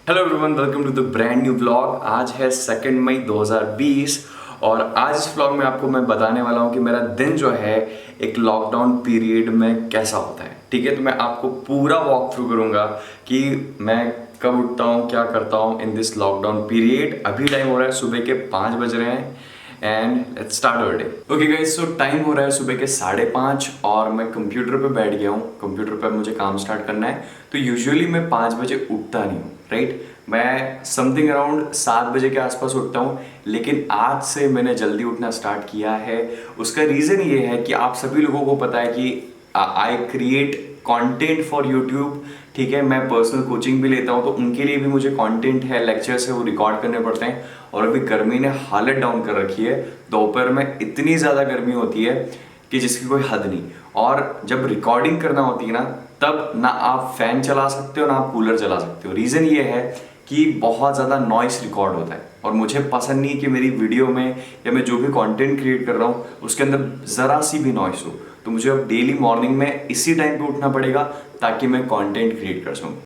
Hello everyone, welcome to the brand new vlog. आज है 2 मई 2020 और आज इस व्लॉग में आपको मैं बताने वाला हूँ कि मेरा दिन जो है एक लॉकडाउन पीरियड में कैसा होता है। ठीक है, तो मैं आपको पूरा वॉक थ्रू करूँगा कि मैं कब उठता हूँ, क्या करता हूँ इन दिस लॉकडाउन पीरियड। अभी टाइम हो रहा है सुबह के 5 बज रहे हैं and let's start our day. Okay guys, so time हो रहा है सुबह के 5:30 और मैं कंप्यूटर पे बैठ गया हूँ। कंप्यूटर पे मुझे काम स्टार्ट करना है। तो यूजुअली मैं 5 बजे उठता नहीं हूँ, राइट। मैं समथिंग अराउंड 7 बजे के आसपास उठता हूँ, लेकिन आज से मैंने जल्दी उठना स्टार्ट किया है। उसका रीज़न ये है कि आप सभी लोगों को पता है कि I create content for YouTube. ठीक है, मैं पर्सनल कोचिंग भी लेता हूँ, तो उनके लिए भी मुझे कंटेंट है, लेक्चर्स है, वो रिकॉर्ड करने पड़ते हैं। और अभी गर्मी ने हालत डाउन कर रखी है। दोपहर में इतनी ज़्यादा गर्मी होती है कि जिसकी कोई हद नहीं। और जब रिकॉर्डिंग करना होती है ना, तब ना आप फैन चला सकते हो ना आप कूलर चला सकते हो। रीज़न ये है कि बहुत ज़्यादा नॉइस रिकॉर्ड होता है और मुझे पसंद नहीं कि मेरी वीडियो में या मैं जो भी कंटेंट क्रिएट कर रहा हूँ उसके अंदर ज़रा सी भी नॉइस हो। तो मुझे अब डेली मॉर्निंग में इसी टाइम पे उठना पड़ेगा ताकि मैं कंटेंट क्रिएट कर सकूँ।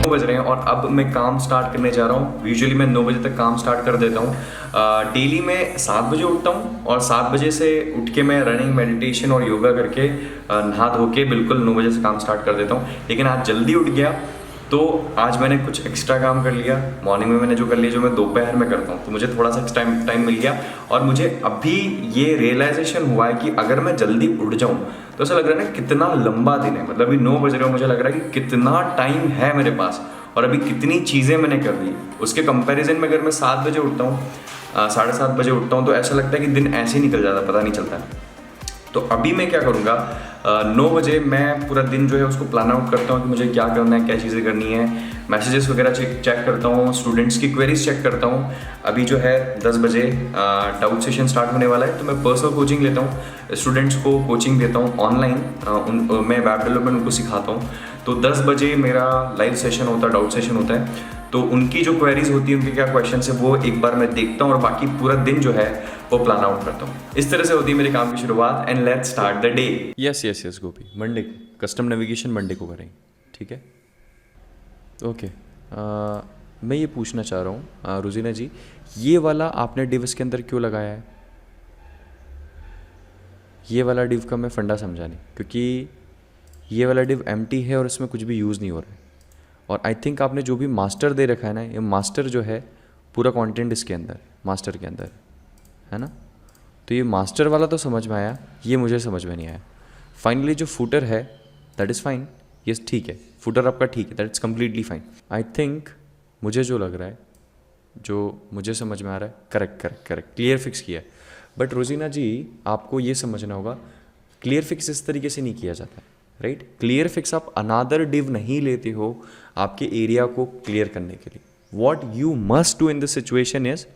बज रहे हैं और अब मैं काम स्टार्ट करने जा रहा हूँ। यूजुअली मैं 9 बजे तक काम स्टार्ट कर देता हूँ। डेली मैं 7 बजे उठता हूँ और 7 बजे से उठ के मैं रनिंग, मेडिटेशन और योगा करके नहा धो के बिल्कुल 9 बजे से काम स्टार्ट कर देता हूँ। लेकिन आज जल्दी उठ गया तो आज मैंने कुछ एक्स्ट्रा काम कर लिया। मॉर्निंग में मैंने जो कर लिया जो मैं दोपहर में करता हूँ, तो मुझे थोड़ा सा टाइम मिल गया। और मुझे अभी ये रियलाइजेशन हुआ है कि अगर मैं जल्दी उठ जाऊँ तो ऐसा लग रहा है ना कितना लंबा दिन है। मतलब अभी 9 बज रहे हो, मुझे लग रहा है कि कितना टाइम है मेरे पास और अभी कितनी चीज़ें मैंने कर ली। उसके कंपैरिजन में अगर मैं 7 बजे उठता हूँ, 7:30 बजे उठता हूँ, तो ऐसा लगता है कि दिन ऐसे ही निकल जाता, पता नहीं चलता। तो अभी मैं क्या करूँगा, 9 बजे मैं पूरा दिन जो है उसको प्लान आउट करता हूँ कि मुझे क्या करना है, क्या चीज़ें करनी है। मैसेजेस वगैरह चेक करता हूँ, स्टूडेंट्स की क्वेरीज चेक करता हूँ। अभी जो है 10 बजे डाउट सेशन स्टार्ट होने वाला है, तो मैं पर्सनल कोचिंग लेता हूँ, स्टूडेंट्स को कोचिंग देता हूँ ऑनलाइन। मैं वेब डेवलपमेंट उनको सिखाता हूँ। तो 10 बजे मेरा लाइव सेशन होता है, डाउट सेशन होता है। तो उनकी जो क्वेरीज होती है, उनके क्या क्वेश्चन है, वो एक बार मैं देखता हूँ और बाकी पूरा दिन जो है वो प्लान आउट करता हूँ। इस तरह से होती है मेरे काम की शुरुआत। And let's start the day. Yes Gopi, Monday को कस्टम नेविगेशन मंडे को करेंगे, ठीक है। ओके, मैं ये पूछना चाह रहा हूँ रुजीना जी, ये वाला आपने डिव इसके अंदर क्यों लगाया है? ये वाला डिव का मैं फंडा समझा नहीं, क्योंकि ये वाला डिव एम्प्टी है और इसमें कुछ भी यूज़ नहीं हो रहा है। और आई थिंक आपने जो भी मास्टर दे रखा है ना, ये मास्टर जो है पूरा कंटेंट इसके अंदर, मास्टर के अंदर है ना। तो ये मास्टर वाला तो समझ में आया, ये मुझे समझ में नहीं आया। फाइनली जो फुटर है दैट इज़ फाइन, ये ठीक है, फुटर आपका ठीक है, that is completely fine. I think मुझे जो लग रहा है, जो मुझे समझ में आ रहा है, करेक्ट क्लियर फिक्स किया है। बट रोजीना जी आपको ये समझना होगा, क्लियर फिक्स इस तरीके से नहीं किया जाता है, राइट। क्लियर फिक्स आप अनादर डिव नहीं लेते हो आपके एरिया को क्लियर करने के लिए। What you must do in this situation is,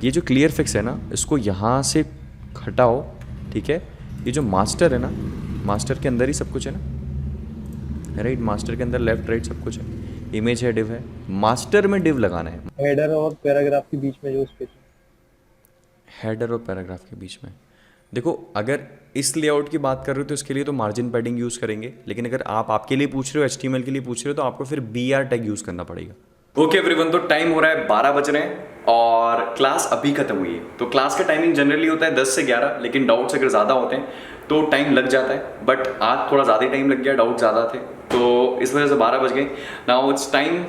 ये जो क्लियर फिक्स है ना, इसको यहाँ से हटाओ, ठीक है। ये जो मास्टर है ना, मास्टर के अंदर ही सब कुछ है ना, राइट। मास्टर के अंदर लेफ्ट राइट सब कुछ है, इमेज है, डिव है, मास्टर में डिव लगाना है। हेडर और पैराग्राफ के बीच में जो स्पेस है, हेडर और पैराग्राफ के बीच में देखो, अगर इस लेआउट की बात कर रहे हो तो इसके लिए तो मार्जिन पैडिंग यूज़ करेंगे, लेकिन अगर आप आपके लिए पूछ रहे हो, HTML के लिए पूछ रहे हो, तो आपको फिर BR टैग यूज़ करना पड़ेगा। ओके एवरीवन, तो टाइम हो रहा है 12 बज रहे हैं और क्लास अभी खत्म हुई है। तो क्लास का टाइमिंग जनरली होता है 10 से 11, लेकिन डाउट्स अगर ज़्यादा होते हैं तो टाइम लग जाता है, बट आज थोड़ा ज़्यादा टाइम लग गया, डाउट ज़्यादा थे, तो इस वजह से 12 बज गए। Now it's time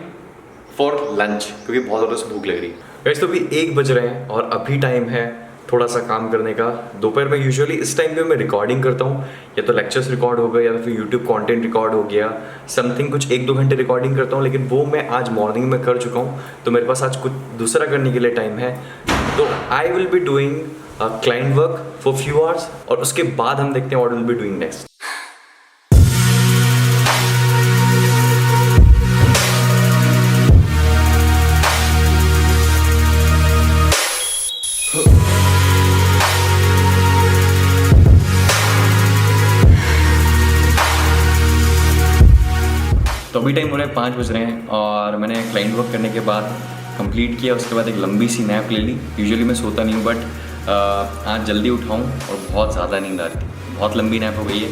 for lunch, क्योंकि बहुत ज़्यादा से भूख लग रही है। वैसे तो अभी 1 बज रहे हैं और अभी टाइम है थोड़ा सा काम करने का। दोपहर में यूजुअली इस टाइम पे मैं रिकॉर्डिंग करता हूँ, या तो लेक्चर्स रिकॉर्ड हो गए या फिर यूट्यूब कंटेंट रिकॉर्ड हो गया, समथिंग कुछ 1-2 घंटे रिकॉर्डिंग करता हूँ, लेकिन वो मैं आज मॉर्निंग में कर चुका हूँ, तो मेरे पास आज कुछ दूसरा करने के लिए टाइम है। तो I will be doing client work for few hours, और उसके बाद हम देखते हैं what will be doing next. तो अभी टाइम हो रहा है 5 बज रहे हैं और मैंने क्लाइंट वर्क करने के बाद कंप्लीट किया। उसके बाद एक लंबी सी नैप ले ली। यूजुअली मैं सोता नहीं हूँ, बट आज जल्दी उठाऊँ और बहुत ज़्यादा नींद आ रही थी, बहुत लंबी नैप हो गई है।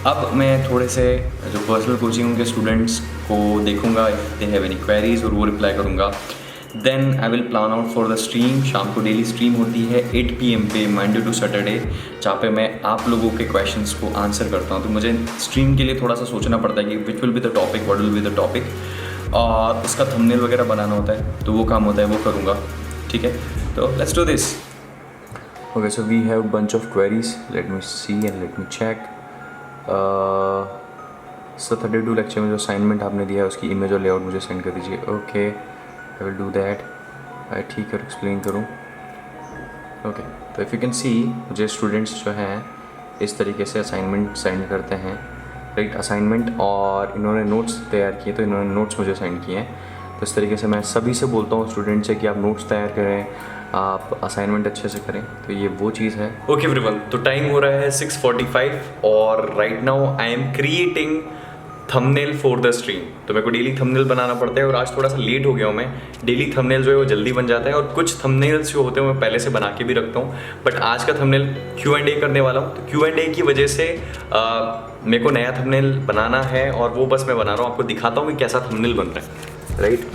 अब मैं थोड़े से जो पर्सनल कोचिंग के स्टूडेंट्स को देखूँगा, if they have any queries, और वो रिप्लाई करूँगा। Then I will plan out for the stream. शाम को डेली स्ट्रीम होती है 8 PM पे, मंडे टू सैटरडे, जहाँ पे मैं आप लोगों के क्वेश्चंस को आंसर करता हूँ। तो मुझे स्ट्रीम के लिए थोड़ा सा सोचना पड़ता है कि which will be the topic, what will be the topic, और उसका थंबनेल वगैरह बनाना होता है, तो वो काम होता है, वो करूँगा। ठीक है, तो let's do this. Okay, so we have bunch of queries, let me see and let me check. Sir 32 lecture में जो असाइनमेंट आपने दिया है उसकी इमेज और लेआउट मुझे सेंड कर दीजिए। Okay, I will do that. ठीक है, एक्सप्लेन करूँ। ओके, तो इफ़ यू कैन सी, मुझे स्टूडेंट्स जो हैं इस तरीके से असाइनमेंट सेंड करते हैं, राइट, असाइनमेंट, और इन्होंने नोट्स तैयार किए, तो इन्होंने नोट्स मुझे सेंड किए हैं। तो इस तरीके से मैं सभी से बोलता हूँ स्टूडेंट से कि आप नोट्स तैयार करें, आप असाइनमेंट अच्छे से करें, तो ये वो चीज़ है। ओके एवरीवन, तो टाइम हो रहा है 6:45 और right now I am creating thumbnail for the stream. तो मेरे को डेली थंबनेल बनाना पड़ता है, और आज थोड़ा सा लेट हो गया हूँ मैं। डेली थंबनेल जो है वो जल्दी बन जाता है, और कुछ थंबनेल्स जो होते हैं मैं पहले से बना के भी रखता हूँ, बट आज का थंबनेल Q&A करने वाला हूँ। तो Q&A की वजह से मेरे को नया थंबनेल बनाना है, और वो बस मैं बना रहा हूँ, आपको दिखाता हूँ कि कैसा थंबनेल बन रहा है, राइट।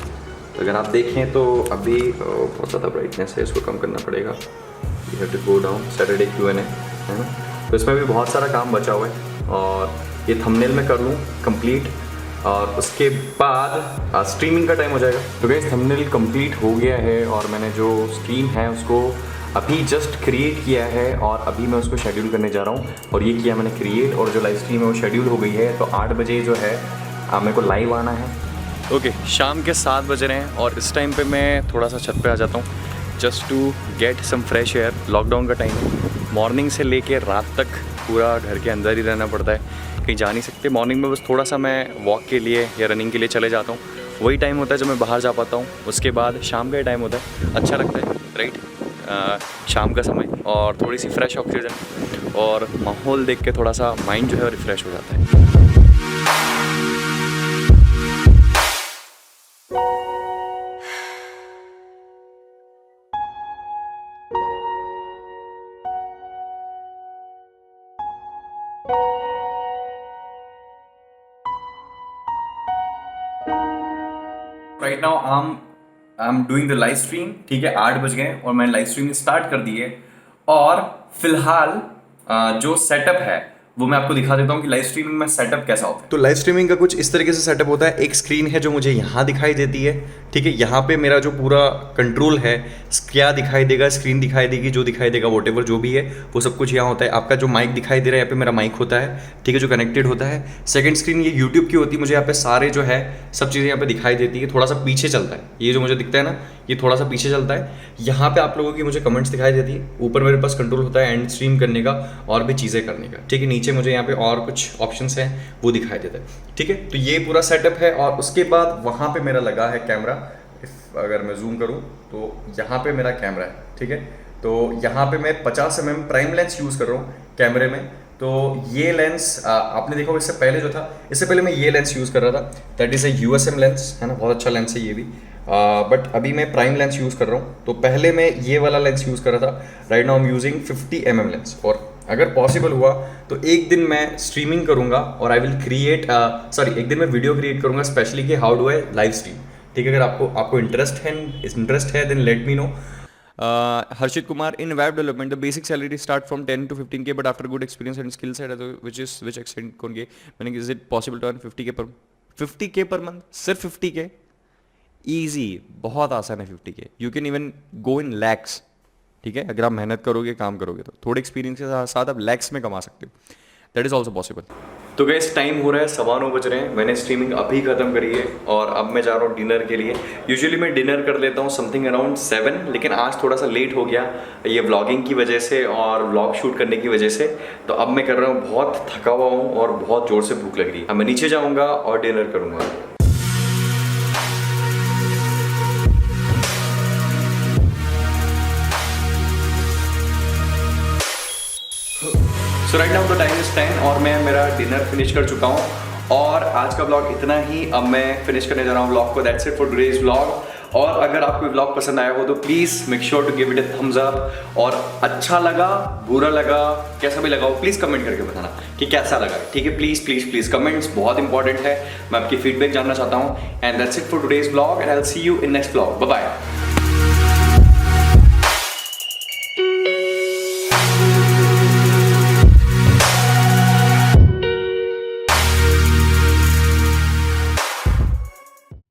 तो अगर आप देखें तो अभी बहुत ज़्यादा ब्राइटनेस है, इसको कम करना पड़ेगा। You have to go down, Saturday Q&A है ना, तो इसमें भी बहुत सारा काम बचा हुआ है, और ये थंबनेल मैं कर लूँ कंप्लीट, और उसके बाद स्ट्रीमिंग का टाइम हो जाएगा। तो गाइस, थंबनेल कंप्लीट हो गया है, और मैंने जो स्ट्रीम है उसको अभी जस्ट क्रिएट किया है, और अभी मैं उसको शेड्यूल करने जा रहा हूँ। और ये किया मैंने क्रिएट, और जो लाइव स्ट्रीम है वो शेड्यूल हो गई है। तो 8 बजे जो है मेरे को लाइव आना है। ओके, शाम के 7 बज रहे हैं, और इस टाइम पे मैं थोड़ा सा छत पे आ जाता हूँ just to get some fresh air. Lockdown का टाइम, मॉर्निंग से लेके रात तक पूरा घर के अंदर ही रहना पड़ता है, कहीं जा नहीं सकते। मॉर्निंग में बस थोड़ा सा मैं वॉक के लिए या रनिंग के लिए चले जाता हूँ, वही टाइम होता है जब मैं बाहर जा पाता हूँ। उसके बाद शाम का टाइम होता है, अच्छा लगता है, राइट, शाम का समय, और थोड़ी सी फ्रेश ऑक्सीजन और माहौल देख के थोड़ा सा माइंड जो है रिफ़्रेश हो जाता है। Right now I am doing the live stream. ठीक है, 8 बज गए और मैंने लाइव स्ट्रीम स्टार्ट कर दी है। और फिलहाल जो सेटअप है वो मैं आपको दिखा देता हूँ कि लाइव स्ट्रीमिंग में सेटअप कैसा होता है। तो लाइव स्ट्रीमिंग का कुछ इस तरीके से सेटअप होता है। एक स्क्रीन है जो मुझे यहाँ दिखाई देती है, ठीक है। यहाँ पे मेरा जो पूरा कंट्रोल है, क्या दिखाई देगा, स्क्रीन दिखाई देगी, जो दिखाई देगा वॉट जो भी है वो सब कुछ यहाँ होता है। आपका जो माइक दिखाई दे रहा है, यहाँ पे मेरा माइक होता है, ठीक है, जो कनेक्टेड होता है। सेकंड स्क्रीन ये यूट्यूब की होती है, मुझे यहाँ पे सारे जो है सब चीज़ें यहाँ पे दिखाई देती है। थोड़ा सा पीछे चलता है, ये जो मुझे दिखता है ना, ये थोड़ा सा पीछे चलता है। यहाँ पे आप लोगों की मुझे कमेंट्स दिखाई देती है। ऊपर मेरे पास कंट्रोल होता है एंड स्ट्रीम करने का और भी चीज़ें करने का, ठीक है। नीचे मुझे यहाँ पे और कुछ ऑप्शंस हैं वो दिखाई देता है, ठीक है। तो ये पूरा सेटअप है। और उसके बाद वहाँ पे मेरा लगा है कैमरा। अगर मैं जूम करूँ तो यहाँ पे मेरा कैमरा है, ठीक है। तो यहाँ पे मैं 50 mm प्राइम लेंस यूज़ कर रहा हूँ कैमरे में। तो ये लेंस आपने देखा इससे पहले जो था, इससे पहले मैं ये लेंस यूज़ कर रहा था, that is a USM lens, है ना, बहुत अच्छा लेंस है ये भी। बट अभी मैं प्राइम लेंस यूज़ कर रहा हूँ। तो पहले मैं ये वाला लेंस यूज़ कर रहा था। Right now I am using 50 mm lens. और अगर पॉसिबल हुआ तो एक दिन मैं स्ट्रीमिंग करूँगा और आई विल क्रिएट एक दिन मैं वीडियो क्रिएट करूँगा स्पेशली कि how do I live stream, ठीक है। अगर आपको इंटरेस्ट है then let me know. Harshit Kumar, in web development, the basic salary start from 10 to 15K, but after good experience and skill set, which extent करेंगे? मैंने is it possible to earn 50K per month? सिर्फ 50K? Easy, बहुत आसान है 50K. You can even go in lakhs, ठीक है। अगर आप मेहनत करोगे, काम करोगे तो थोड़े एक्सपीरियंस के साथ आप लैक्स में कमा सकते हो। That is also possible. तो गैस टाइम हो रहा है 9:15 बज रहे हैं। मैंने स्ट्रीमिंग अभी ख़त्म करी है और अब मैं जा रहा हूँ डिनर के लिए। यूजुअली मैं डिनर कर लेता हूँ समथिंग अराउंड 7, लेकिन आज थोड़ा सा लेट हो गया ये व्लॉगिंग की वजह से और व्लॉग शूट करने की वजह से। तो अब मैं कर रहा हूँ, बहुत थका हुआ हूँ और बहुत ज़ोर से भूख लग रही है। अब मैं नीचे जाऊँगा और डिनर करूँगा। So right now the time is 10 और मैं मेरा डिनर फिनिश कर चुका हूँ और आज का ब्लॉग इतना ही। अब मैं फिनिश करने जा रहा हूँ ब्लॉग को। That's it for today's blog. और अगर आपको ब्लॉग पसंद आया हो तो please make sure to give it a thumbs up. और अच्छा लगा, बुरा लगा, कैसा भी लगा हो प्लीज़ कमेंट करके बताना कि कैसा लगा, ठीक है। प्लीज़ प्लीज़ प्लीज़ कमेंट्स बहुत इंपॉर्टेंट है। मैं आपकी फीडबैक जानना चाहता हूँ। And that's it for today's blog and I will see you in next blog. Bye bye.